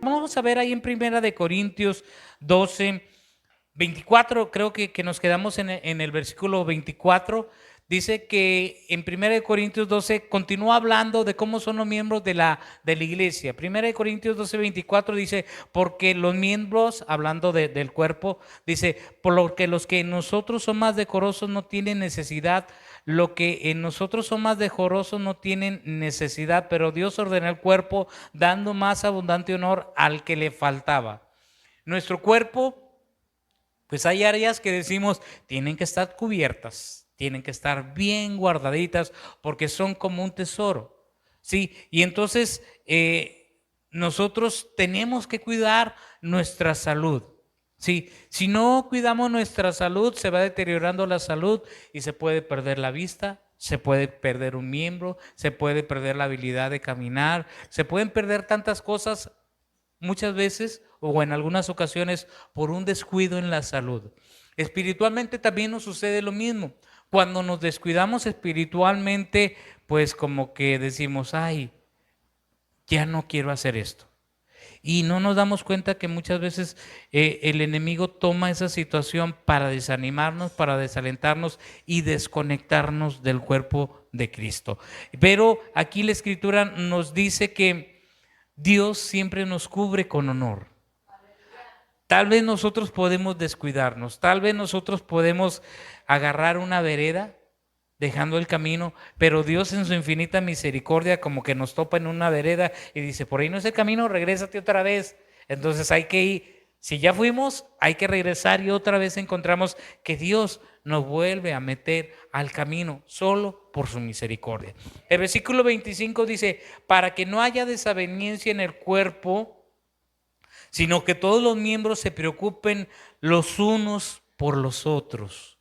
vamos a ver ahí en Primera de Corintios 12, 24, creo que nos quedamos en el versículo 24. Dice que en 1 Corintios 12 continúa hablando de cómo son los miembros de la iglesia. 1 Corintios 12, 24 dice, porque los miembros, hablando del cuerpo, dice, por lo que los que en nosotros son más decorosos no tienen necesidad, lo que en nosotros son más decorosos no tienen necesidad, pero Dios ordenó el cuerpo dando más abundante honor al que le faltaba. Nuestro cuerpo, pues hay áreas que decimos tienen que estar cubiertas, tienen que estar bien guardaditas porque son como un tesoro, ¿sí? Y entonces nosotros tenemos que cuidar nuestra salud, ¿sí? Si no cuidamos nuestra salud, se va deteriorando la salud y se puede perder la vista, se puede perder un miembro, se puede perder la habilidad de caminar, se pueden perder tantas cosas muchas veces o en algunas ocasiones por un descuido en la salud. Espiritualmente también nos sucede lo mismo. Cuando nos descuidamos espiritualmente, pues como que decimos, ay, ya no quiero hacer esto. Y no nos damos cuenta que muchas veces el enemigo toma esa situación para desanimarnos, para desalentarnos y desconectarnos del cuerpo de Cristo. Pero aquí la Escritura nos dice que Dios siempre nos cubre con honor. Tal vez nosotros podemos descuidarnos, tal vez nosotros podemos agarrar una vereda dejando el camino, pero Dios en su infinita misericordia como que nos topa en una vereda y dice, por ahí no es el camino, regrésate otra vez. Entonces hay que ir, si ya fuimos, hay que regresar y otra vez encontramos que Dios nos vuelve a meter al camino solo por su misericordia. El versículo 25 dice, para que no haya desaveniencia en el cuerpo, sino que todos los miembros se preocupen los unos por los otros.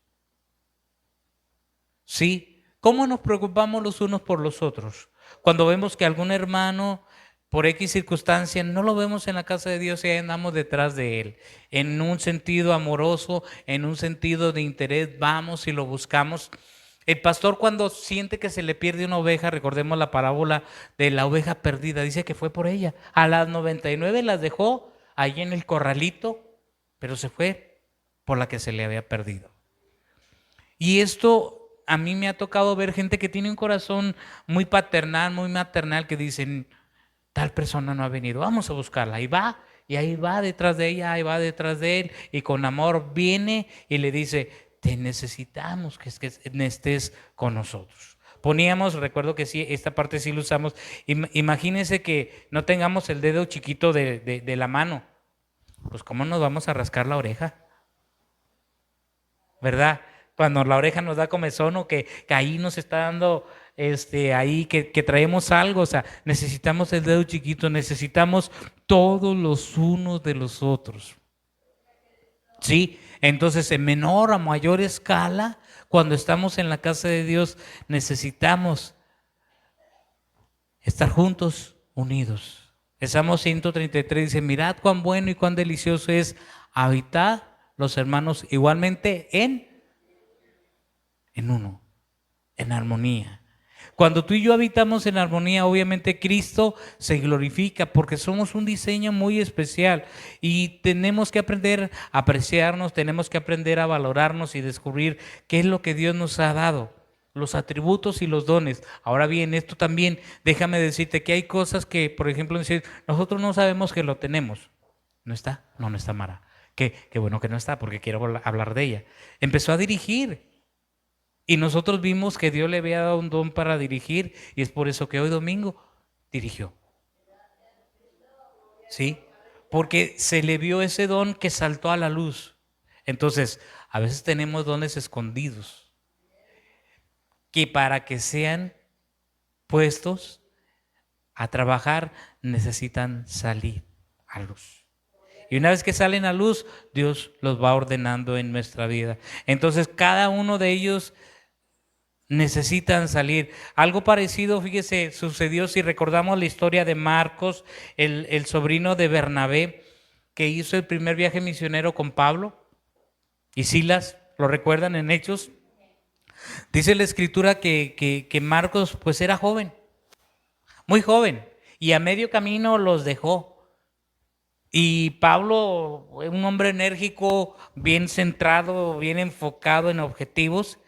¿Sí? ¿Cómo nos preocupamos los unos por los otros? Cuando vemos que algún hermano, por X circunstancia, no lo vemos en la casa de Dios y ahí andamos detrás de él. En un sentido amoroso, en un sentido de interés, vamos y lo buscamos. El pastor cuando siente que se le pierde una oveja, recordemos la parábola de la oveja perdida, dice que fue por ella. A las 99 las dejó ahí en el corralito, pero se fue por la que se le había perdido. Y esto a mí me ha tocado ver gente que tiene un corazón muy paternal, muy maternal, que dicen, tal persona no ha venido, vamos a buscarla. Y ahí va detrás de ella, ahí va detrás de él, y con amor viene y le dice, te necesitamos que estés con nosotros. Poníamos, recuerdo que sí, esta parte sí lo usamos, imagínense que no tengamos el dedo chiquito de la mano, pues ¿cómo nos vamos a rascar la oreja? ¿Verdad? Cuando la oreja nos da comezón o que ahí nos está dando, ahí que traemos algo, o sea, necesitamos el dedo chiquito, necesitamos todos los unos de los otros. ¿Sí? Entonces, en menor a mayor escala, cuando estamos en la casa de Dios, necesitamos estar juntos, unidos. El Salmo 133 dice, mirad cuán bueno y cuán delicioso es habitar los hermanos igualmente en uno, en armonía. Cuando tú y yo habitamos en armonía, obviamente Cristo se glorifica porque somos un diseño muy especial y tenemos que aprender a apreciarnos, tenemos que aprender a valorarnos y descubrir qué es lo que Dios nos ha dado, los atributos y los dones. Ahora bien, esto también, déjame decirte que hay cosas que, por ejemplo, nosotros no sabemos que lo tenemos. ¿No está? No está Mara. Qué bueno que no está porque quiero hablar de ella. Empezó a dirigir. Y nosotros vimos que Dios le había dado un don para dirigir y es por eso que hoy domingo dirigió. ¿Sí? Porque se le vio ese don que saltó a la luz. Entonces, a veces tenemos dones escondidos que para que sean puestos a trabajar necesitan salir a luz. Y una vez que salen a luz, Dios los va ordenando en nuestra vida. Entonces, cada uno de ellos necesitan salir. Algo parecido, fíjese, sucedió si recordamos la historia de Marcos, el sobrino de Bernabé, que hizo el primer viaje misionero con Pablo y Silas, ¿lo recuerdan en Hechos? Dice la escritura que Marcos pues era joven, muy joven, y a medio camino los dejó. Y Pablo, un hombre enérgico, bien centrado, bien enfocado en objetivos.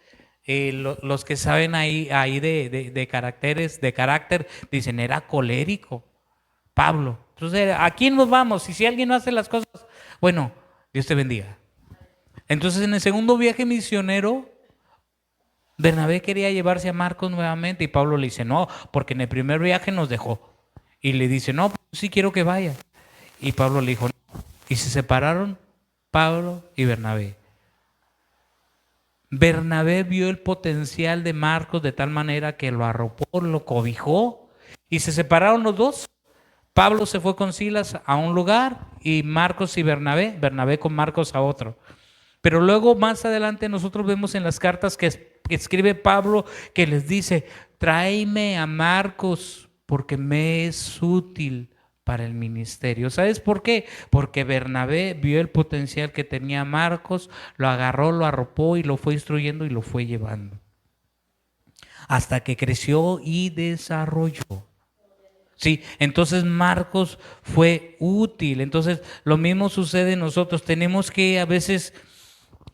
Los que saben ahí de caracteres, de carácter, dicen, era colérico, Pablo. Entonces, ¿a quién nos vamos? Y si alguien no hace las cosas, bueno, Dios te bendiga. Entonces, en el segundo viaje misionero, Bernabé quería llevarse a Marcos nuevamente y Pablo le dice, no, porque en el primer viaje nos dejó. Y le dice, no, pues sí quiero que vaya. Y Pablo le dijo, no. Y se separaron Pablo y Bernabé. Bernabé vio el potencial de Marcos de tal manera que lo arropó, lo cobijó y se separaron los dos. Pablo se fue con Silas a un lugar y Marcos y Bernabé con Marcos a otro. Pero luego más adelante nosotros vemos en las cartas que escribe Pablo que les dice, tráeme a Marcos porque me es útil para el ministerio. ¿Sabes por qué? Porque Bernabé vio el potencial que tenía Marcos, lo agarró, lo arropó y lo fue instruyendo y lo fue llevando. Hasta que creció y desarrolló. Sí, entonces Marcos fue útil. Entonces lo mismo sucede en nosotros. Tenemos que a veces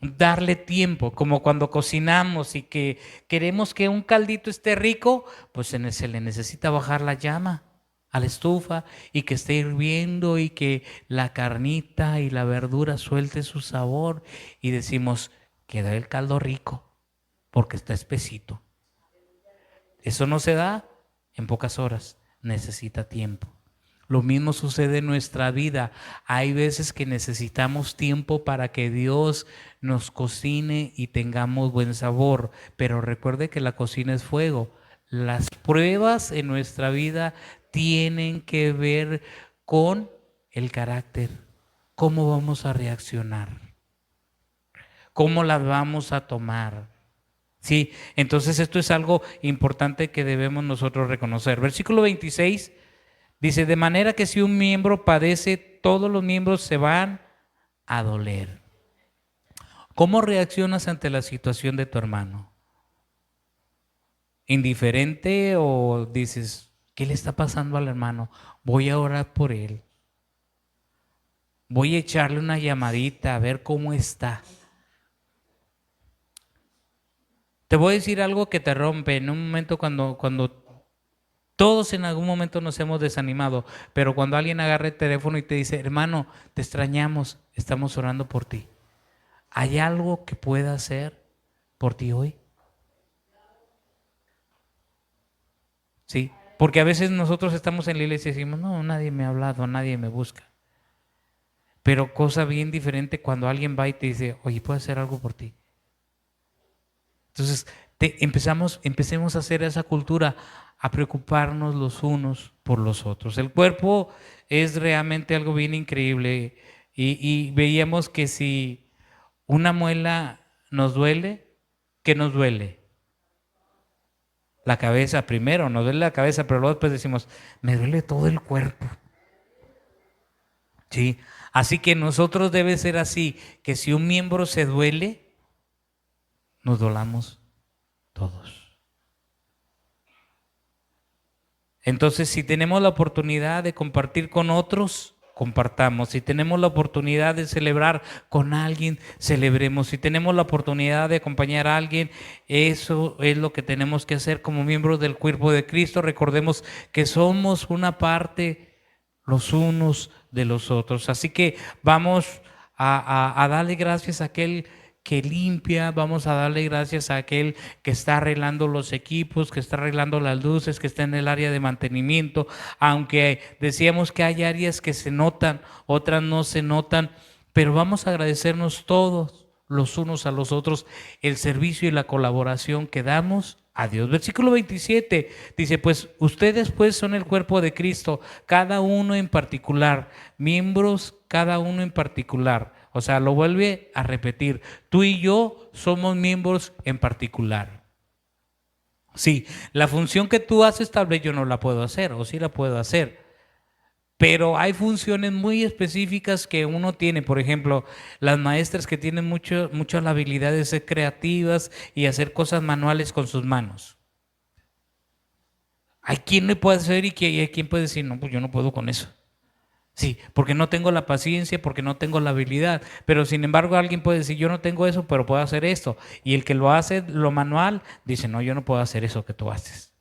darle tiempo, como cuando cocinamos y que queremos que un caldito esté rico, pues se le necesita bajar la llama a la estufa y que esté hirviendo y que la carnita y la verdura suelte su sabor y decimos, queda el caldo rico porque está espesito. Eso no se da en pocas horas, necesita tiempo. Lo mismo sucede en nuestra vida. Hay veces que necesitamos tiempo para que Dios nos cocine y tengamos buen sabor. Pero recuerde que la cocina es fuego. Las pruebas en nuestra vida tienen que ver con el carácter. ¿Cómo vamos a reaccionar? ¿Cómo las vamos a tomar? Sí, entonces esto es algo importante que debemos nosotros reconocer. Versículo 26 dice, de manera que si un miembro padece, todos los miembros se van a doler. ¿Cómo reaccionas ante la situación de tu hermano? ¿Indiferente o dices, qué le está pasando al hermano? Voy a orar por él. Voy a echarle una llamadita a ver cómo está. Te voy a decir algo que te rompe en un momento cuando todos en algún momento nos hemos desanimado, pero cuando alguien agarra el teléfono y te dice, hermano, te extrañamos, estamos orando por ti. ¿Hay algo que pueda hacer por ti hoy? Sí, porque a veces nosotros estamos en la iglesia y decimos, no, nadie me ha hablado, nadie me busca. Pero cosa bien diferente cuando alguien va y te dice, oye, ¿puedo hacer algo por ti? Entonces, empecemos a hacer esa cultura, a preocuparnos los unos por los otros. El cuerpo es realmente algo bien increíble y veíamos que si una muela nos duele, ¿qué nos duele? La cabeza primero, nos duele la cabeza, pero luego después decimos, me duele todo el cuerpo. Sí, así que nosotros debe ser así, que si un miembro se duele, nos dolamos todos. Entonces, si tenemos la oportunidad de compartir con otros, compartamos. Si tenemos la oportunidad de celebrar con alguien, celebremos. Si tenemos la oportunidad de acompañar a alguien, eso es lo que tenemos que hacer como miembros del cuerpo de Cristo. Recordemos que somos una parte los unos de los otros. Así que vamos a darle gracias a aquel que limpia, vamos a darle gracias a aquel que está arreglando los equipos, que está arreglando las luces, que está en el área de mantenimiento, aunque decíamos que hay áreas que se notan, otras no se notan, pero vamos a agradecernos todos los unos a los otros el servicio y la colaboración que damos a Dios. Versículo 27 dice, pues ustedes pues son el cuerpo de Cristo, cada uno en particular, miembros cada uno en particular. O sea, lo vuelve a repetir. Tú y yo somos miembros en particular. Sí, la función que tú haces tal vez yo no la puedo hacer, o sí la puedo hacer. Pero hay funciones muy específicas que uno tiene. Por ejemplo, las maestras que tienen muchas habilidades de ser creativas y hacer cosas manuales con sus manos. Hay quien le puede hacer y hay quien puede decir, no, pues yo no puedo con eso. Sí, porque no tengo la paciencia, porque no tengo la habilidad. Pero sin embargo, alguien puede decir, yo no tengo eso, pero puedo hacer esto. Y el que lo hace, lo manual, dice, no, yo no puedo hacer eso que tú haces.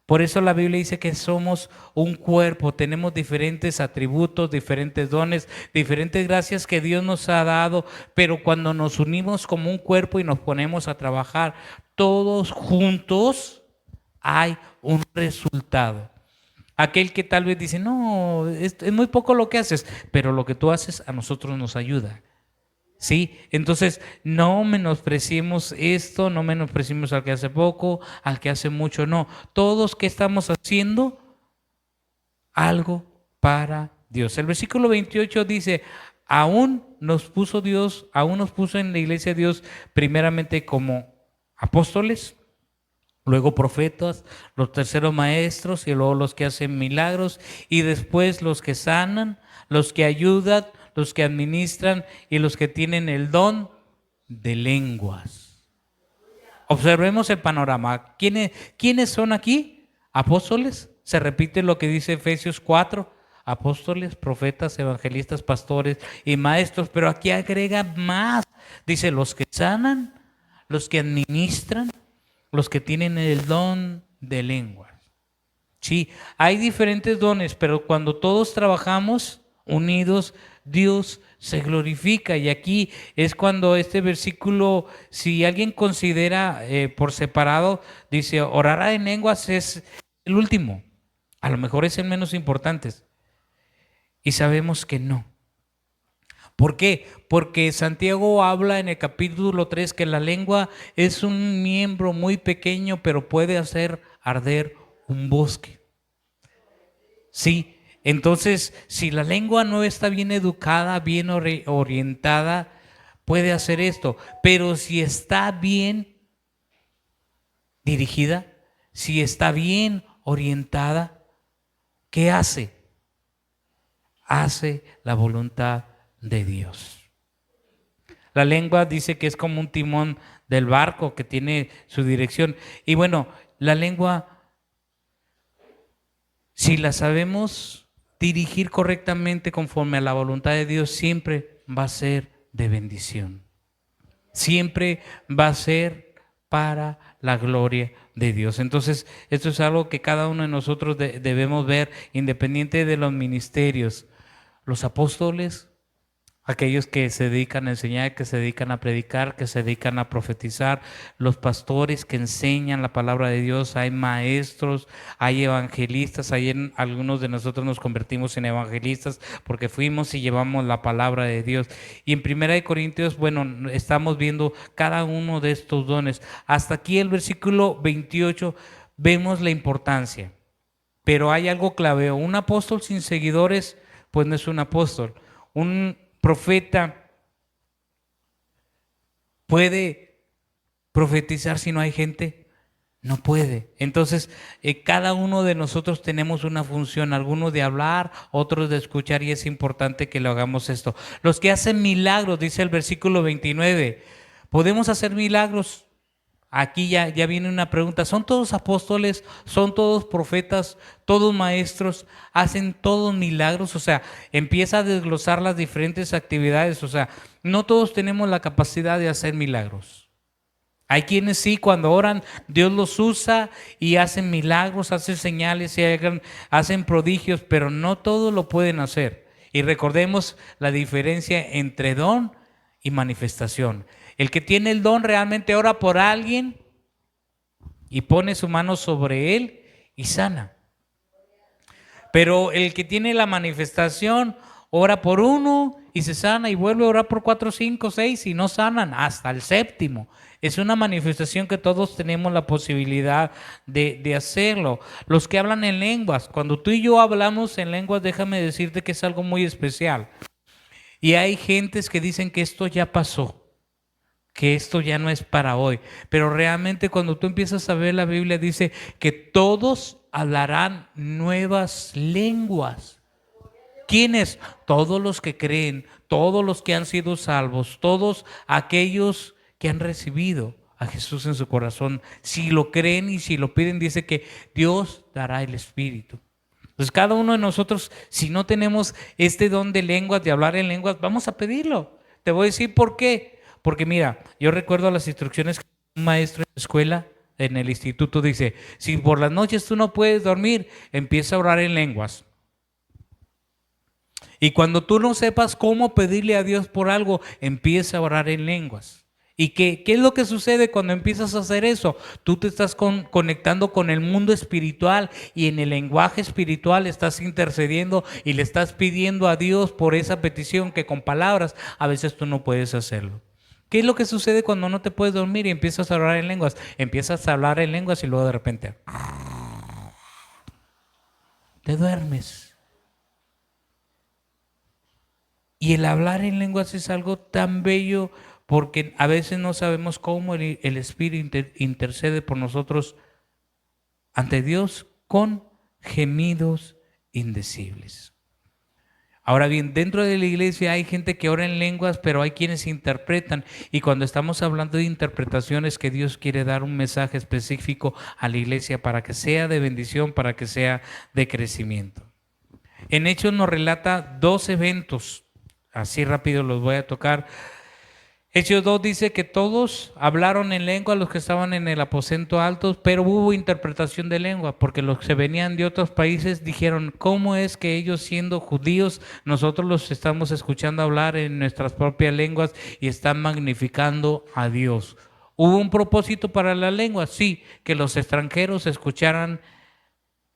Por eso la Biblia dice que somos un cuerpo, tenemos diferentes atributos, diferentes dones, diferentes gracias que Dios nos ha dado, pero cuando nos unimos como un cuerpo y nos ponemos a trabajar todos juntos, hay un resultado. Aquel que tal vez dice, no, es muy poco lo que haces, pero lo que tú haces a nosotros nos ayuda. ¿Sí? Entonces, no menospreciemos esto, no menospreciemos al que hace poco, al que hace mucho, no. Todos que estamos haciendo algo para Dios. El versículo 28 dice, aún nos puso Dios, aún nos puso en la iglesia Dios primeramente como apóstoles, luego profetas, los terceros maestros y luego los que hacen milagros y después los que sanan, los que ayudan, los que administran y los que tienen el don de lenguas. Observemos el panorama. ¿Quiénes son aquí? Apóstoles. Se repite lo que dice Efesios 4. Apóstoles, profetas, evangelistas, pastores y maestros. Pero aquí agrega más. Dice los que sanan, los que administran, los que tienen el don de lenguas. Sí, hay diferentes dones, pero cuando todos trabajamos unidos, Dios se glorifica. Y aquí es cuando este versículo, si alguien considera por separado, dice, orar en lenguas es el último. A lo mejor es el menos importante. Y sabemos que no. ¿Por qué? Porque Santiago habla en el capítulo 3 que la lengua es un miembro muy pequeño, pero puede hacer arder un bosque. Sí, entonces si la lengua no está bien educada, bien orientada, puede hacer esto. Pero si está bien dirigida, si está bien orientada, ¿qué hace? Hace la voluntad de Dios. La lengua dice que es como un timón del barco que tiene su dirección. Y bueno, la lengua, si la sabemos dirigir correctamente conforme a la voluntad de Dios, siempre va a ser de bendición. Siempre va a ser para la gloria de Dios. Entonces, esto es algo que cada uno de nosotros debemos ver, independiente de los ministerios. Los apóstoles, aquellos que se dedican a enseñar, que se dedican a predicar, que se dedican a profetizar, los pastores que enseñan la palabra de Dios, hay maestros, hay evangelistas, algunos de nosotros nos convertimos en evangelistas porque fuimos y llevamos la palabra de Dios. Y en 1 Corintios, bueno, estamos viendo cada uno de estos dones. Hasta aquí el versículo 28 vemos la importancia, pero hay algo clave: un apóstol sin seguidores pues no es un apóstol. Un profeta puede profetizar si no hay gente, no puede. Entonces, cada uno de nosotros tenemos una función, algunos de hablar, otros de escuchar, y es importante que lo hagamos esto. Los que hacen milagros, dice el versículo 29, ¿podemos hacer milagros? Aquí ya viene una pregunta: ¿son todos apóstoles? ¿Son todos profetas? ¿Todos maestros? ¿Hacen todos milagros? O sea, empieza a desglosar las diferentes actividades. O sea, no todos tenemos la capacidad de hacer milagros. Hay quienes sí, cuando oran, Dios los usa y hacen milagros, hacen señales y hacen prodigios, pero no todos lo pueden hacer. Y recordemos la diferencia entre don y manifestación. El que tiene el don realmente ora por alguien y pone su mano sobre él y sana. Pero el que tiene la manifestación ora por uno y se sana, y vuelve a orar por 4, 5, 6 y no sanan hasta el séptimo. Es una manifestación que todos tenemos la posibilidad de hacerlo. Los que hablan en lenguas, cuando tú y yo hablamos en lenguas, déjame decirte que es algo muy especial. Y hay gentes que dicen que esto ya pasó, que esto ya no es para hoy. Pero realmente cuando tú empiezas a ver la Biblia, dice que todos hablarán nuevas lenguas. ¿Quiénes? Todos los que creen, todos los que han sido salvos, todos aquellos que han recibido a Jesús en su corazón. Si lo creen y si lo piden, dice que Dios dará el Espíritu. Entonces cada uno de nosotros, si no tenemos este don de lenguas, de hablar en lenguas, vamos a pedirlo. Te voy a decir por qué. Porque mira, yo recuerdo las instrucciones que un maestro en la escuela, en el instituto, dice, si por las noches tú no puedes dormir, empieza a orar en lenguas. Y cuando tú no sepas cómo pedirle a Dios por algo, empieza a orar en lenguas. ¿Y qué es lo que sucede cuando empiezas a hacer eso? Tú te estás conectando con el mundo espiritual y en el lenguaje espiritual estás intercediendo y le estás pidiendo a Dios por esa petición que con palabras a veces tú no puedes hacerlo. ¿Qué es lo que sucede cuando no te puedes dormir y empiezas a hablar en lenguas? Empiezas a hablar en lenguas y luego de repente te duermes. Y el hablar en lenguas es algo tan bello porque a veces no sabemos cómo el Espíritu intercede por nosotros ante Dios con gemidos indecibles. Ahora bien, dentro de la iglesia hay gente que ora en lenguas, pero hay quienes interpretan. Y cuando estamos hablando de interpretaciones, que Dios quiere dar un mensaje específico a la iglesia para que sea de bendición, para que sea de crecimiento. En Hechos nos relata 2 eventos. Así rápido los voy a tocar. Hechos 2 dice que todos hablaron en lengua los que estaban en el aposento alto, pero hubo interpretación de lengua, porque los que venían de otros países dijeron, ¿cómo es que ellos siendo judíos, nosotros los estamos escuchando hablar en nuestras propias lenguas y están magnificando a Dios? ¿Hubo un propósito para la lengua? Sí, que los extranjeros escucharan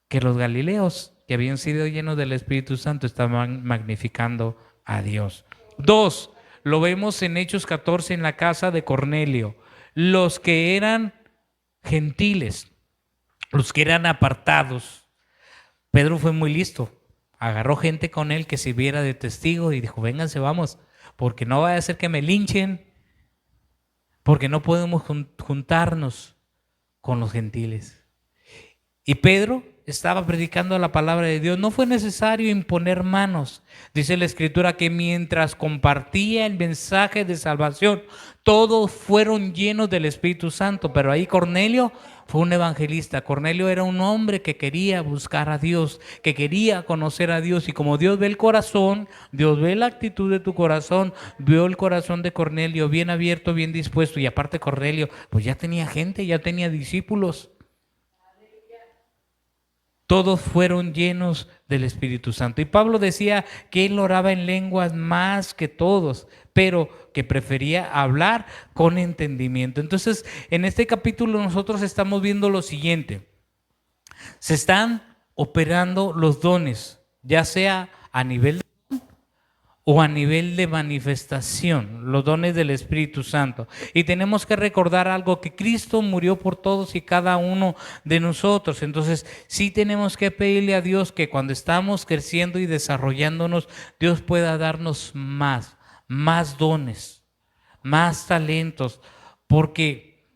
que los galileos, que habían sido llenos del Espíritu Santo, estaban magnificando a Dios. 2, lo vemos en Hechos 14 en la casa de Cornelio. Los que eran gentiles, los que eran apartados. Pedro fue muy listo. Agarró gente con él que sirviera de testigo y dijo, vénganse, vamos, porque no vaya a ser que me linchen, porque no podemos juntarnos con los gentiles. Y Pedro estaba predicando la palabra de Dios. No fue necesario imponer manos. Dice la Escritura que mientras compartía el mensaje de salvación, todos fueron llenos del Espíritu Santo. Pero ahí Cornelio fue un evangelista. Cornelio era un hombre que quería buscar a Dios, que quería conocer a Dios. Y como Dios ve el corazón, Dios ve la actitud de tu corazón, vio el corazón de Cornelio bien abierto, bien dispuesto. Y aparte Cornelio, pues ya tenía gente, ya tenía discípulos. Todos fueron llenos del Espíritu Santo. Y Pablo decía que él oraba en lenguas más que todos, pero que prefería hablar con entendimiento. Entonces, en este capítulo nosotros estamos viendo lo siguiente. Se están operando los dones, ya sea a nivel o a nivel de manifestación, los dones del Espíritu Santo. Y tenemos que recordar algo, que Cristo murió por todos y cada uno de nosotros. Entonces, sí tenemos que pedirle a Dios que cuando estamos creciendo y desarrollándonos, Dios pueda darnos más dones, más talentos, porque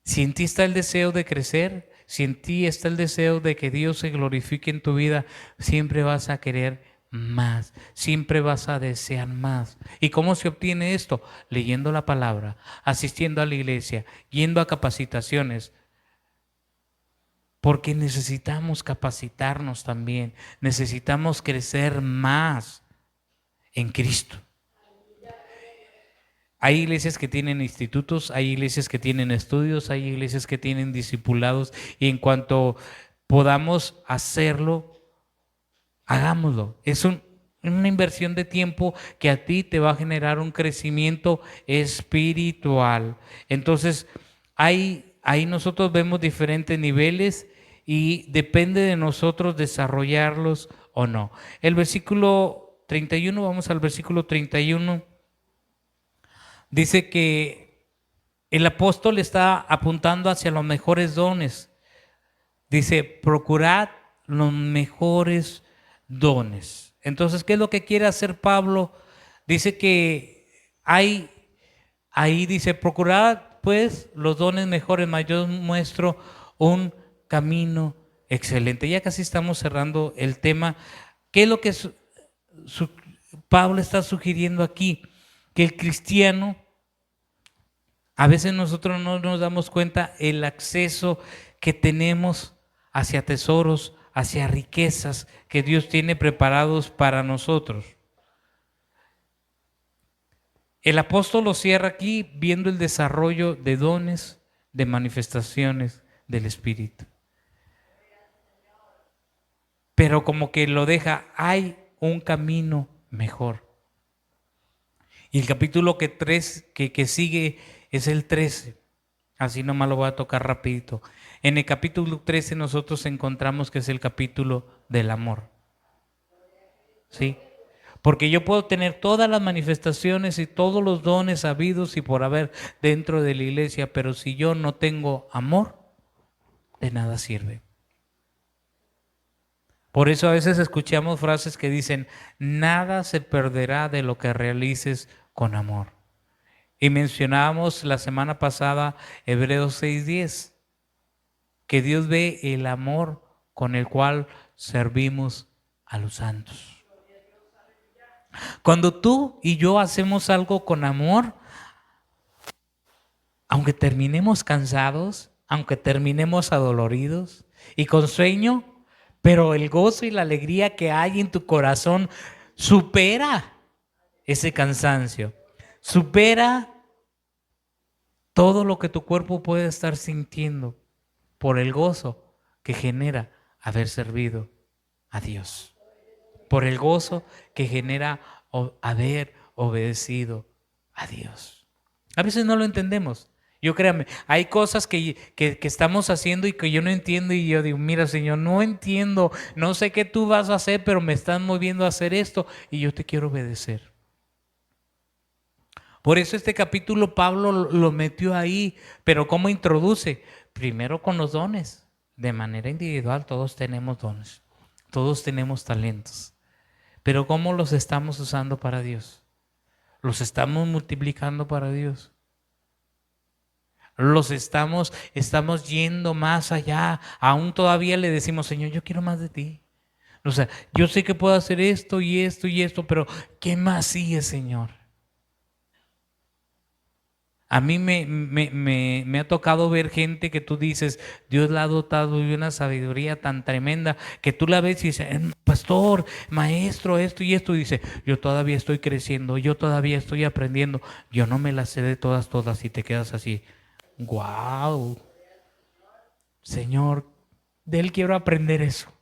si en ti está el deseo de crecer, si en ti está el deseo de que Dios se glorifique en tu vida, siempre vas a querer más, siempre vas a desear más. ¿Y cómo se obtiene esto? Leyendo la palabra, asistiendo a la iglesia, yendo a capacitaciones, porque necesitamos capacitarnos también, necesitamos crecer más en Cristo. Hay iglesias que tienen institutos, hay iglesias que tienen estudios, hay iglesias que tienen discipulados, y en cuanto podamos hacerlo, hagámoslo. Es una inversión de tiempo que a ti te va a generar un crecimiento espiritual. Entonces, ahí nosotros vemos diferentes niveles y depende de nosotros desarrollarlos o no. El versículo 31, vamos al versículo 31, dice que el apóstol está apuntando hacia los mejores dones. Dice, procurad los mejores dones. Entonces, ¿qué es lo que quiere hacer Pablo? Dice que ahí dice, procurad pues los dones mejores, mas yo muestro un camino excelente. Ya casi estamos cerrando el tema. ¿Qué es lo que Pablo está sugiriendo aquí? Que el cristiano, a veces nosotros no nos damos cuenta el acceso que tenemos hacia tesoros, hacia riquezas que Dios tiene preparados para nosotros. El apóstol lo cierra aquí viendo el desarrollo de dones, de manifestaciones del Espíritu. Pero como que lo deja, hay un camino mejor. Y el capítulo que sigue es el 13. Así nomás lo voy a tocar rapidito. En el capítulo 13 nosotros encontramos que es el capítulo del amor. ¿Sí? Porque yo puedo tener todas las manifestaciones y todos los dones habidos y por haber dentro de la iglesia, pero si yo no tengo amor, de nada sirve. Por eso a veces escuchamos frases que dicen, nada se perderá de lo que realices con amor. Y mencionábamos la semana pasada Hebreos 6:10, que Dios ve el amor con el cual servimos a los santos. Cuando tú y yo hacemos algo con amor, aunque terminemos cansados, aunque terminemos adoloridos y con sueño, pero el gozo y la alegría que hay en tu corazón supera ese cansancio, supera todo lo que tu cuerpo puede estar sintiendo por el gozo que genera haber servido a Dios, por el gozo que genera haber obedecido a Dios. A veces no lo entendemos. Yo créame, hay cosas que estamos haciendo y que yo no entiendo y yo digo, mira Señor, no entiendo, no sé qué tú vas a hacer, pero me están moviendo a hacer esto y yo te quiero obedecer. Por eso este capítulo Pablo lo metió ahí, pero ¿cómo introduce? Primero con los dones, de manera individual todos tenemos dones, todos tenemos talentos, pero ¿cómo los estamos usando para Dios? ¿Los estamos multiplicando para Dios? Estamos yendo más allá. Aún todavía le decimos, Señor, yo quiero más de ti. O sea, yo sé que puedo hacer esto y esto y esto, pero ¿qué más sigue, Señor? A mí me ha tocado ver gente que tú dices, Dios la ha dotado de una sabiduría tan tremenda que tú la ves y dices, pastor, maestro, esto y esto. Y dice, yo todavía estoy creciendo, yo todavía estoy aprendiendo, yo no me las sé de todas y te quedas así. ¡Guau! Señor, de Él quiero aprender eso.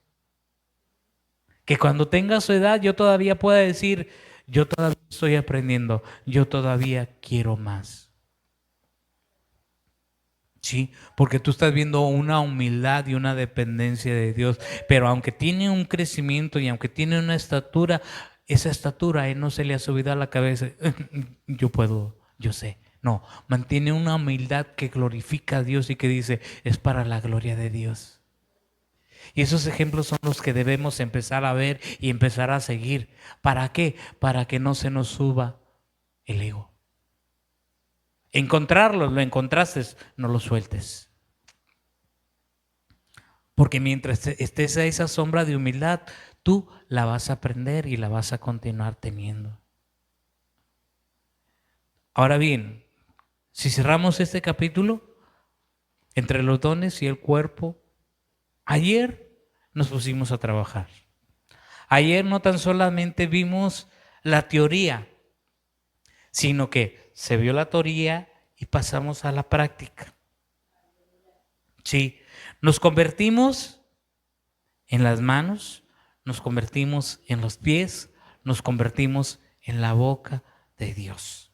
Que cuando tenga su edad yo todavía pueda decir, yo todavía estoy aprendiendo, yo todavía quiero más. Sí, porque tú estás viendo una humildad y una dependencia de Dios, pero aunque tiene un crecimiento y aunque tiene una estatura, esa estatura a Él no se le ha subido a la cabeza, yo puedo, yo sé. No, mantiene una humildad que glorifica a Dios y que dice, es para la gloria de Dios. Y esos ejemplos son los que debemos empezar a ver y empezar a seguir. ¿Para qué? Para que no se nos suba el ego. Encontrarlo, lo encontraste, no lo sueltes. Porque mientras estés a esa sombra de humildad, tú la vas a aprender y la vas a continuar teniendo. Ahora bien, si cerramos este capítulo, entre los dones y el cuerpo, ayer nos pusimos a trabajar. Ayer no tan solamente vimos la teoría, sino que se vio la teoría y pasamos a la práctica. Sí, nos convertimos en las manos, nos convertimos en los pies, nos convertimos en la boca de Dios.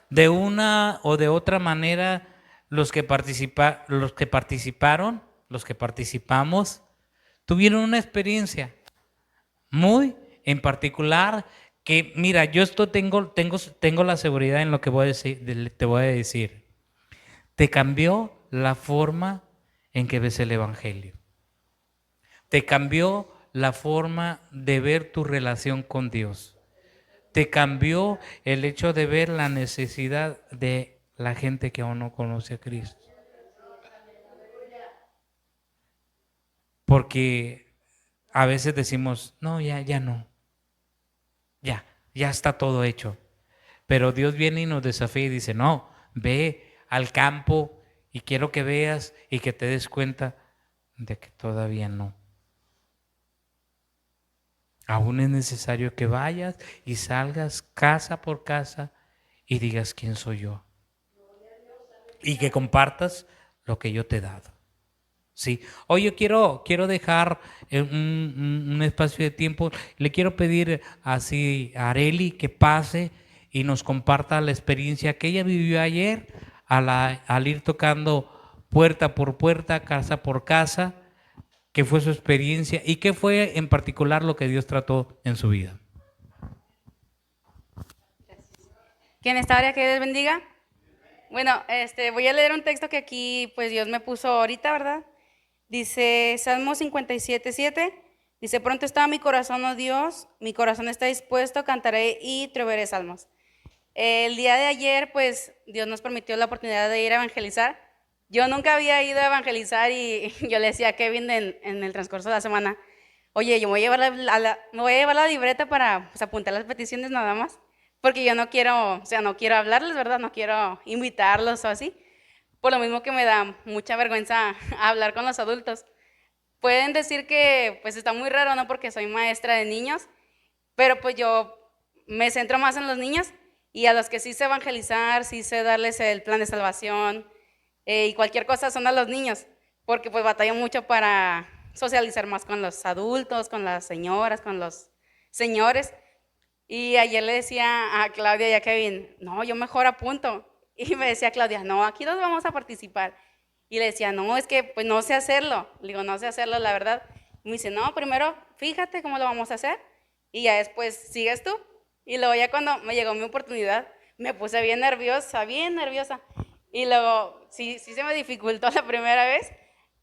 De una o de otra manera, los que participamos, tuvieron una experiencia muy en particular que, mira, yo tengo la seguridad en lo que te voy a decir. Te cambió la forma en que ves el Evangelio. Te cambió la forma de ver tu relación con Dios. Te cambió el hecho de ver la necesidad de la gente que aún no conoce a Cristo. Porque a veces decimos, no, ya no. Ya está todo hecho. Pero Dios viene y nos desafía y dice, no, ve al campo y quiero que veas y que te des cuenta de que todavía no. Aún es necesario que vayas y salgas casa por casa y digas quién soy yo. Y que compartas lo que yo te he dado. Sí. Hoy yo quiero dejar un espacio de tiempo. Le quiero pedir así a Areli que pase y nos comparta la experiencia que ella vivió ayer al ir tocando puerta por puerta, casa por casa, qué fue su experiencia y qué fue en particular lo que Dios trató en su vida. Que en esta área que Dios bendiga. Bueno, voy a leer un texto que aquí pues Dios me puso ahorita, ¿verdad? Dice Salmo 57:7. Dice, pronto está mi corazón, oh Dios, mi corazón está dispuesto, cantaré y trovaré salmos. El día de ayer, pues Dios nos permitió la oportunidad de ir a evangelizar. Yo nunca había ido a evangelizar y yo le decía a Kevin en el transcurso de la semana, oye, yo me voy a llevar me voy a llevar la libreta para pues, apuntar las peticiones nada más, porque yo no quiero, o sea, no quiero hablarles, ¿verdad? No quiero invitarlos o así. Por lo mismo que me da mucha vergüenza hablar con los adultos. Pueden decir que pues está muy raro, ¿no? Porque soy maestra de niños, pero pues yo me centro más en los niños y a los que sí sé evangelizar, sí sé darles el plan de salvación y cualquier cosa son a los niños, porque pues batallo mucho para socializar más con los adultos, con las señoras, con los señores. Y ayer le decía a Claudia y a Kevin, no, yo mejor apunto. Y me decía Claudia, no, aquí nos vamos a participar. Y le decía, no, es que pues no sé hacerlo. Le digo, no sé hacerlo, la verdad. Y me dice, no, primero fíjate cómo lo vamos a hacer y ya después sigues tú. Y luego ya cuando me llegó mi oportunidad, me puse bien nerviosa, bien nerviosa. Y luego sí se me dificultó la primera vez,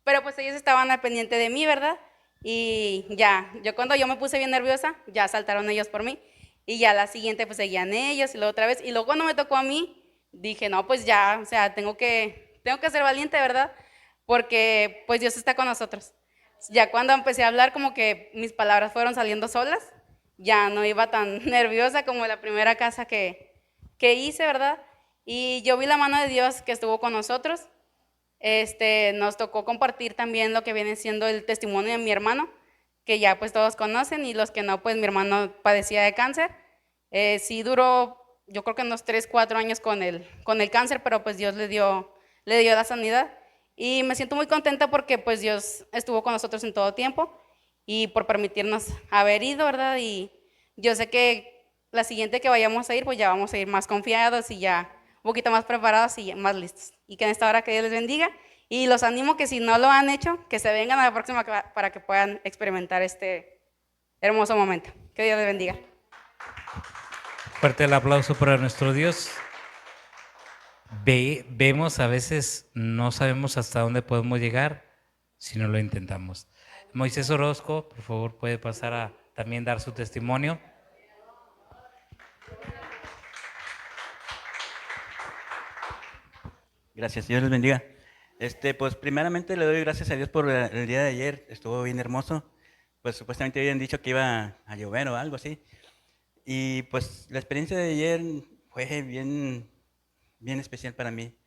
pero pues ellos estaban al pendiente de mí, ¿verdad? Y ya, yo cuando yo me puse bien nerviosa, ya saltaron ellos por mí. Y ya la siguiente pues seguían ellos y luego otra vez. Y luego cuando me tocó a mí, dije, no, pues ya, o sea, tengo que ser valiente, ¿verdad? Porque pues Dios está con nosotros. Ya cuando empecé a hablar, como que mis palabras fueron saliendo solas, ya no iba tan nerviosa como la primera casa que hice, ¿verdad? Y yo vi la mano de Dios que estuvo con nosotros. Nos tocó compartir también lo que viene siendo el testimonio de mi hermano, que ya pues todos conocen, y los que no, pues mi hermano padecía de cáncer. Sí duró, yo creo que unos 3 4 años con el cáncer, pero pues Dios le dio la sanidad. Y me siento muy contenta porque pues Dios estuvo con nosotros en todo tiempo y por permitirnos haber ido, ¿verdad? Y yo sé que la siguiente que vayamos a ir, pues ya vamos a ir más confiados y ya un poquito más preparados y más listos. Y que en esta hora que Dios les bendiga. Y los animo que si no lo han hecho, que se vengan a la próxima para que puedan experimentar este hermoso momento. Que Dios les bendiga. Fuerte el aplauso para nuestro Dios. Vemos a veces, no sabemos hasta dónde podemos llegar si no lo intentamos. Moisés Orozco, por favor, puede pasar a también dar su testimonio. Gracias, Dios les bendiga. Pues primeramente le doy gracias a Dios por el día de ayer, estuvo bien hermoso. Pues supuestamente habían dicho que iba a llover o algo así. Y pues la experiencia de ayer fue bien especial para mí,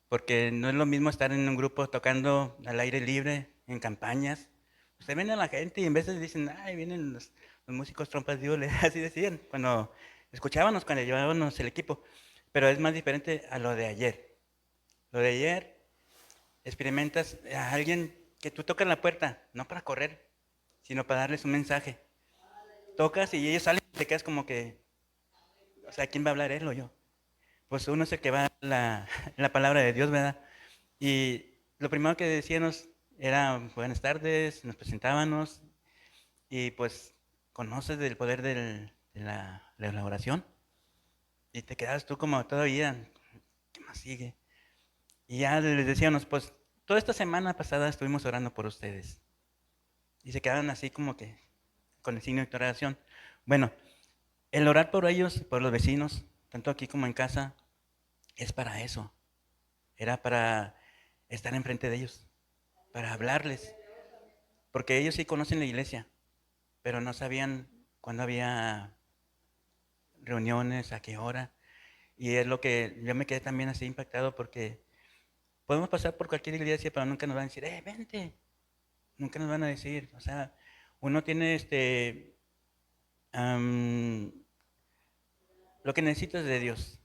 porque no es lo mismo estar en un grupo tocando al aire libre, en campañas. Usted ven a la gente y en veces dicen, ay, vienen los músicos trompas de hule", así decían, cuando escuchábamos, cuando llevábamos el equipo. Pero es más diferente a lo de ayer. Lo de ayer, experimentas a alguien que tú tocas la puerta, no para correr, sino para darles un mensaje. Tocas y ellos salen y te quedas como que, o sea, ¿quién va a hablar, él o yo? Pues uno es el que va a la palabra de Dios, ¿verdad? Y lo primero que decíamos era buenas tardes, nos presentábamos y pues conoces del poder de la oración y te quedas tú como todavía, ¿qué más sigue? Y ya les decíamos, pues toda esta semana pasada estuvimos orando por ustedes. Y se quedaban así como que con el signo de interrogación. Bueno, el orar por ellos, por los vecinos, tanto aquí como en casa, es para eso. Era para estar enfrente de ellos, para hablarles. Porque ellos sí conocen la iglesia, pero no sabían cuándo había reuniones, a qué hora. Y es lo que yo me quedé también así impactado porque podemos pasar por cualquier iglesia, pero nunca nos van a decir, vente. nunca nos van a decir. O sea, uno tiene lo que necesita es de Dios,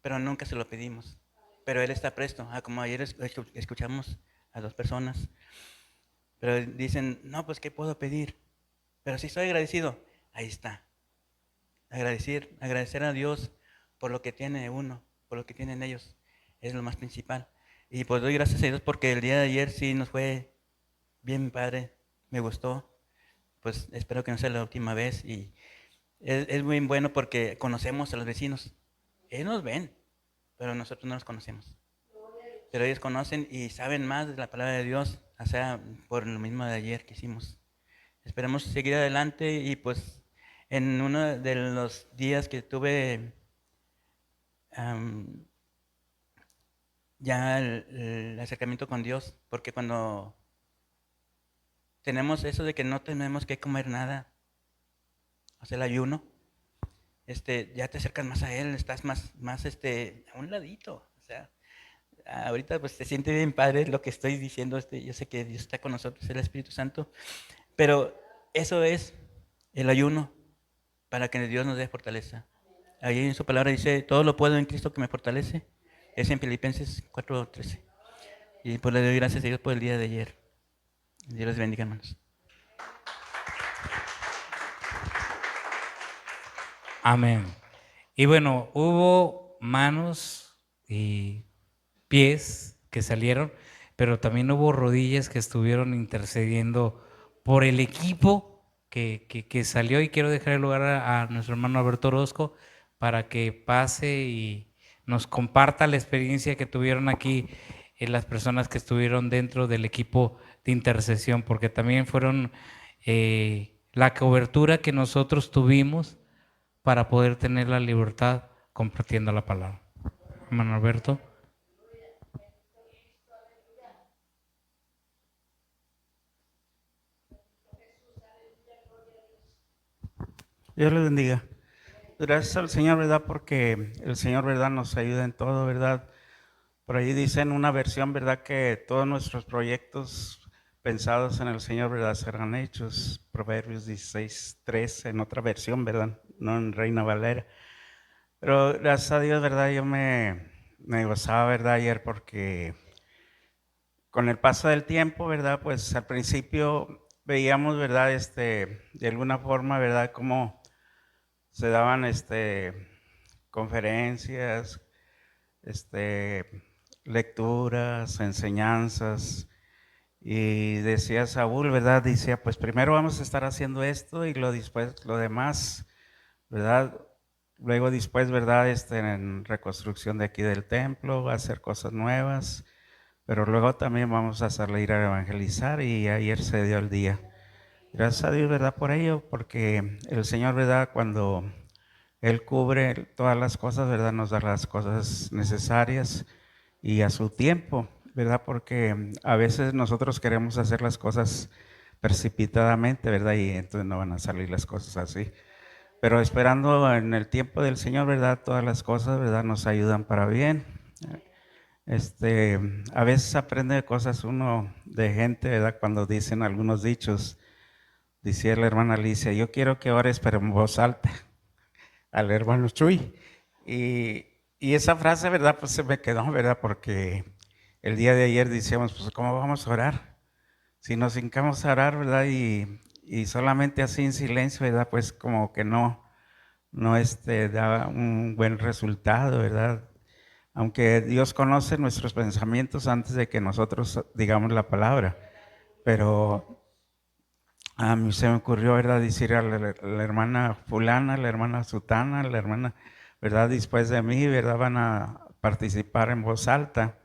pero nunca se lo pedimos. Pero Él está presto. Como ayer escuchamos a 2 personas, pero dicen, no, pues ¿qué puedo pedir? Pero si estoy agradecido, ahí está. Agradecer a Dios por lo que tiene uno, por lo que tienen ellos, es lo más principal. Y pues doy gracias a Dios porque el día de ayer sí nos fue bien padre, me gustó. Pues espero que no sea la última vez y es muy bueno porque conocemos a los vecinos. Ellos nos ven, pero nosotros no los conocemos. Pero ellos conocen y saben más de la palabra de Dios, o sea, por lo mismo de ayer que hicimos. Esperemos seguir adelante y pues en uno de los días que tuve ya el acercamiento con Dios, porque cuando tenemos eso de que no tenemos que comer nada, o sea, el ayuno, ya te acercas más a Él, estás más a un ladito, o sea, ahorita pues se siente bien padre lo que estoy diciendo, yo sé que Dios está con nosotros, el Espíritu Santo, pero eso es el ayuno, para que Dios nos dé fortaleza. Ahí en su palabra dice, todo lo puedo en Cristo que me fortalece. Es en Filipenses 4:13. Y pues le doy gracias a Dios por el día de ayer. Dios les bendiga, hermanos. Amén. Y bueno, hubo manos y pies que salieron, pero también hubo rodillas que estuvieron intercediendo por el equipo que salió. Y quiero dejar el lugar a nuestro hermano Alberto Orozco para que pase y nos comparta la experiencia que tuvieron aquí las personas que estuvieron dentro del equipo de intercesión, porque también fueron la cobertura que nosotros tuvimos para poder tener la libertad compartiendo la palabra. Hermano Alberto. Dios les bendiga. Gracias al Señor, ¿verdad? Porque el Señor, ¿verdad? Nos ayuda en todo, ¿verdad? Por ahí dice en una versión, ¿verdad? Que todos nuestros proyectos pensados en el Señor, ¿verdad? Serán hechos. Proverbios 16:3 en otra versión, ¿verdad? No en Reina Valera. Pero gracias a Dios, ¿verdad? Yo me gozaba, ¿verdad? Ayer porque con el paso del tiempo, ¿verdad? Pues al principio veíamos, ¿verdad? De alguna forma, ¿verdad? Cómo se daban conferencias, lecturas, enseñanzas, y decía Saúl, ¿verdad? Decía, pues primero vamos a estar haciendo esto y después lo demás, ¿verdad? Luego después, ¿verdad? En reconstrucción de aquí del templo, hacer cosas nuevas, pero luego también vamos a salir a evangelizar y ayer se dio el día. Gracias a Dios, ¿verdad? Por ello, porque el Señor, ¿verdad? Cuando Él cubre todas las cosas, ¿verdad? Nos da las cosas necesarias y a su tiempo, ¿verdad? Porque a veces nosotros queremos hacer las cosas precipitadamente, ¿verdad? Y entonces no van a salir las cosas así. Pero esperando en el tiempo del Señor, ¿verdad? Todas las cosas, ¿verdad? Nos ayudan para bien. A veces aprende cosas uno de gente, ¿verdad? Cuando dicen algunos dichos. Decía la hermana Alicia, yo quiero que ores, pero en voz alta, al hermano Chuy. Y esa frase, ¿verdad? Pues se me quedó, ¿verdad? Porque el día de ayer decíamos, pues ¿cómo vamos a orar? Si nos hincamos a orar, ¿verdad? Y solamente así en silencio, ¿verdad? Pues como que no da un buen resultado, ¿verdad? Aunque Dios conoce nuestros pensamientos antes de que nosotros digamos la palabra. Pero a mí se me ocurrió, ¿verdad? Decir a la hermana fulana, la hermana sutana, la hermana, ¿verdad? Después de mí, ¿verdad? Van a participar en voz alta.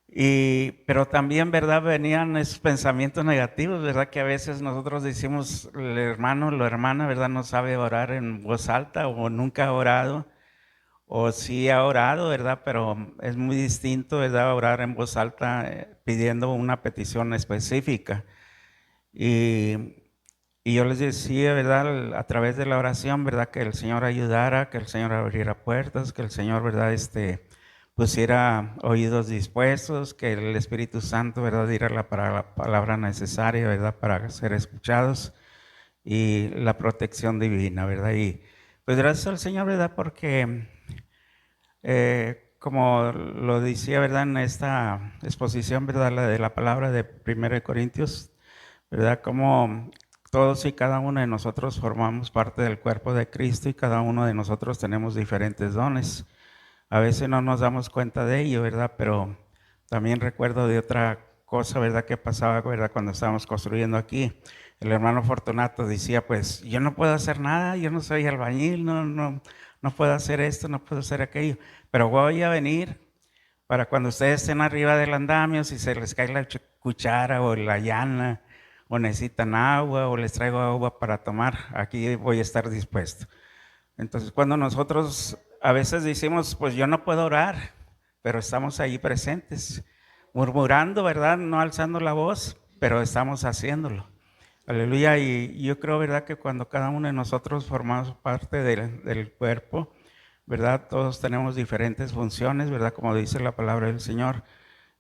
Pero también, ¿verdad? Venían esos pensamientos negativos, ¿verdad? Que a veces nosotros decimos, el hermano o la hermana, ¿verdad? No sabe orar en voz alta o nunca ha orado, o sí ha orado, ¿verdad? Pero es muy distinto, ¿verdad? Orar en voz alta pidiendo una petición específica. Y yo les decía, ¿verdad? A través de la oración, ¿verdad? Que el Señor ayudara, que el Señor abriera puertas, que el Señor, ¿verdad? pusiera oídos dispuestos, que el Espíritu Santo, ¿verdad?, diera la palabra necesaria, ¿verdad?, para ser escuchados, y la protección divina, ¿verdad? Y pues gracias al Señor, ¿verdad?, porque como lo decía, ¿verdad?, en esta exposición, ¿verdad?, la de la palabra de 1 Corintios, ¿verdad?, como todos y cada uno de nosotros formamos parte del cuerpo de Cristo y cada uno de nosotros tenemos diferentes dones. A veces no nos damos cuenta de ello, ¿verdad? Pero también recuerdo de otra cosa, ¿verdad?, que pasaba, ¿verdad?, cuando estábamos construyendo aquí. El hermano Fortunato decía, pues yo no puedo hacer nada, yo no soy albañil, no puedo hacer esto, no puedo hacer aquello, pero voy a venir para cuando ustedes estén arriba del andamio, si se les cae la cuchara o la llana, o necesitan agua, o les traigo agua para tomar, aquí voy a estar dispuesto. Entonces, cuando nosotros a veces decimos, pues yo no puedo orar, pero estamos ahí presentes, murmurando, ¿verdad?, no alzando la voz, pero estamos haciéndolo. Aleluya. Y yo creo, ¿verdad?, que cuando cada uno de nosotros formamos parte del cuerpo, ¿verdad?, todos tenemos diferentes funciones, ¿verdad?, como dice la palabra del Señor.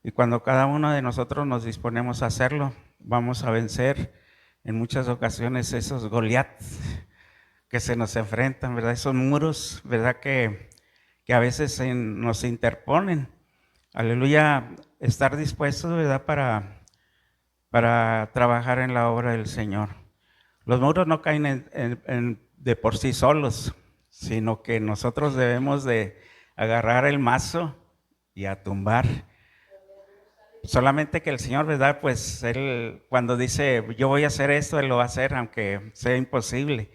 Y cuando cada uno de nosotros nos disponemos a hacerlo, vamos a vencer en muchas ocasiones esos Goliat que se nos enfrentan, ¿verdad?, esos muros, ¿verdad?, que a veces nos interponen. Aleluya, estar dispuestos, ¿verdad?, para trabajar en la obra del Señor. Los muros no caen de por sí solos, sino que nosotros debemos de agarrar el mazo y a tumbar. Solamente que el Señor, ¿verdad?, pues Él cuando dice yo voy a hacer esto, Él lo va a hacer aunque sea imposible.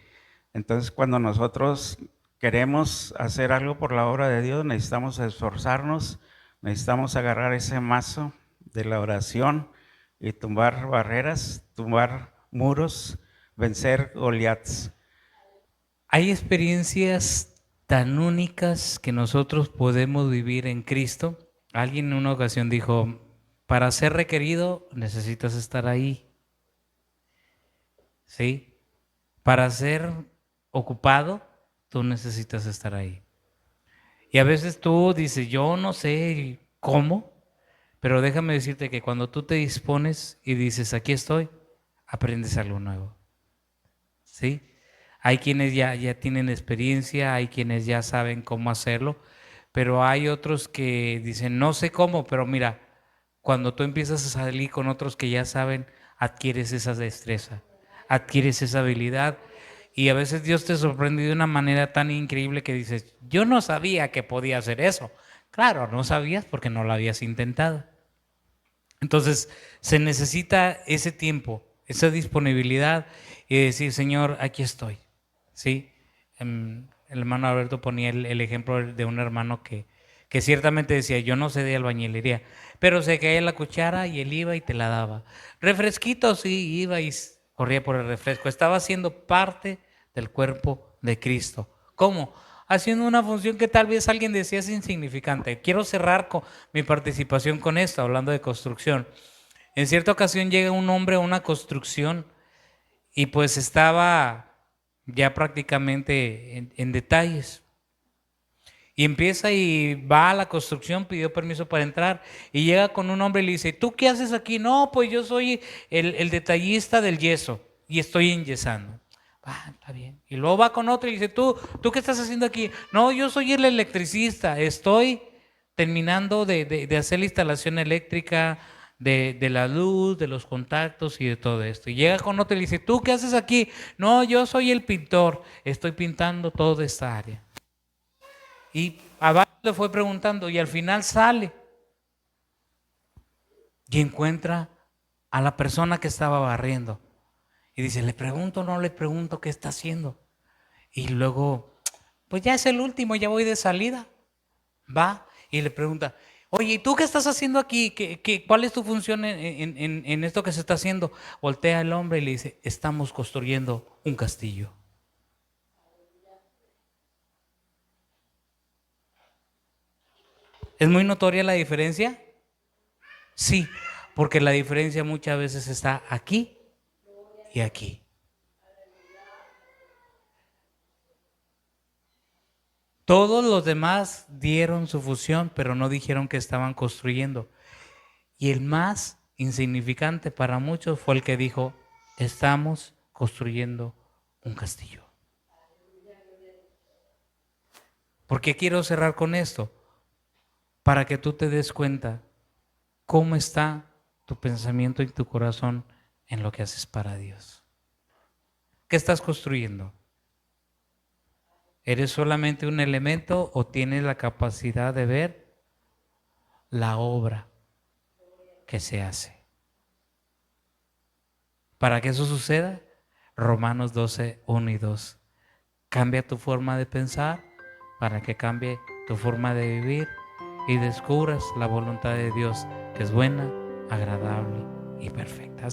Entonces cuando nosotros queremos hacer algo por la obra de Dios, necesitamos esforzarnos, necesitamos agarrar ese mazo de la oración y tumbar barreras, tumbar muros, vencer Goliaths. Hay experiencias tan únicas que nosotros podemos vivir en Cristo. Alguien en una ocasión dijo, para ser requerido necesitas estar ahí, ¿sí? Para ser ocupado, tú necesitas estar ahí. Y a veces tú dices, yo no sé cómo, pero déjame decirte que cuando tú te dispones y dices, aquí estoy, aprendes algo nuevo, ¿sí? Hay quienes ya tienen experiencia, hay quienes ya saben cómo hacerlo, pero hay otros que dicen, no sé cómo, pero mira, cuando tú empiezas a salir con otros que ya saben, adquieres esa destreza, adquieres esa habilidad. Y a veces Dios te sorprende de una manera tan increíble que dices, yo no sabía que podía hacer eso. Claro, no sabías porque no lo habías intentado. Entonces, se necesita ese tiempo, esa disponibilidad y decir, Señor, aquí estoy. ¿Sí? El hermano Alberto ponía el ejemplo de un hermano que ciertamente decía, yo no sé de albañilería, pero se caía la cuchara y él iba y te la daba. Refresquito, sí, iba y corría por el refresco. Estaba haciendo parte del cuerpo de Cristo. ¿Cómo? Haciendo una función que tal vez alguien decía es insignificante. Quiero cerrar con mi participación con esto, hablando de construcción. En cierta ocasión llega un hombre a una construcción y pues estaba ya prácticamente en detalles. Y empieza y va a la construcción, pidió permiso para entrar y llega con un hombre y le dice, ¿tú qué haces aquí? No, pues yo soy el detallista del yeso y estoy enyesando. Está bien. Y luego va con otro y dice, ¿tú qué estás haciendo aquí? No, yo soy el electricista, estoy terminando de hacer la instalación eléctrica, de la luz, de los contactos y de todo esto. Y llega con otro y le dice, ¿tú qué haces aquí? No, yo soy el pintor, estoy pintando toda esta área. Y abajo le fue preguntando y al final sale y encuentra a la persona que estaba barriendo. Y dice, ¿le pregunto o no le pregunto qué está haciendo? Y luego, pues ya es el último, ya voy de salida. Va y le pregunta, oye, ¿y tú qué estás haciendo aquí? ¿Cuál es tu función en esto que se está haciendo? Voltea el hombre y le dice, estamos construyendo un castillo. ¿Es muy notoria la diferencia? Sí, porque la diferencia muchas veces está aquí y aquí. Todos los demás dieron su fusión, pero no dijeron que estaban construyendo. Y el más insignificante para muchos fue el que dijo, estamos construyendo un castillo. ¿Por qué quiero cerrar con esto? Para que tú te des cuenta cómo está tu pensamiento y tu corazón en lo que haces para Dios. ¿Qué estás construyendo? ¿Eres solamente un elemento o tienes la capacidad de ver la obra que se hace? Para que eso suceda, Romanos 12, 1 y 2. Cambia tu forma de pensar para que cambie tu forma de vivir y descubras la voluntad de Dios, que es buena, agradable y perfecta.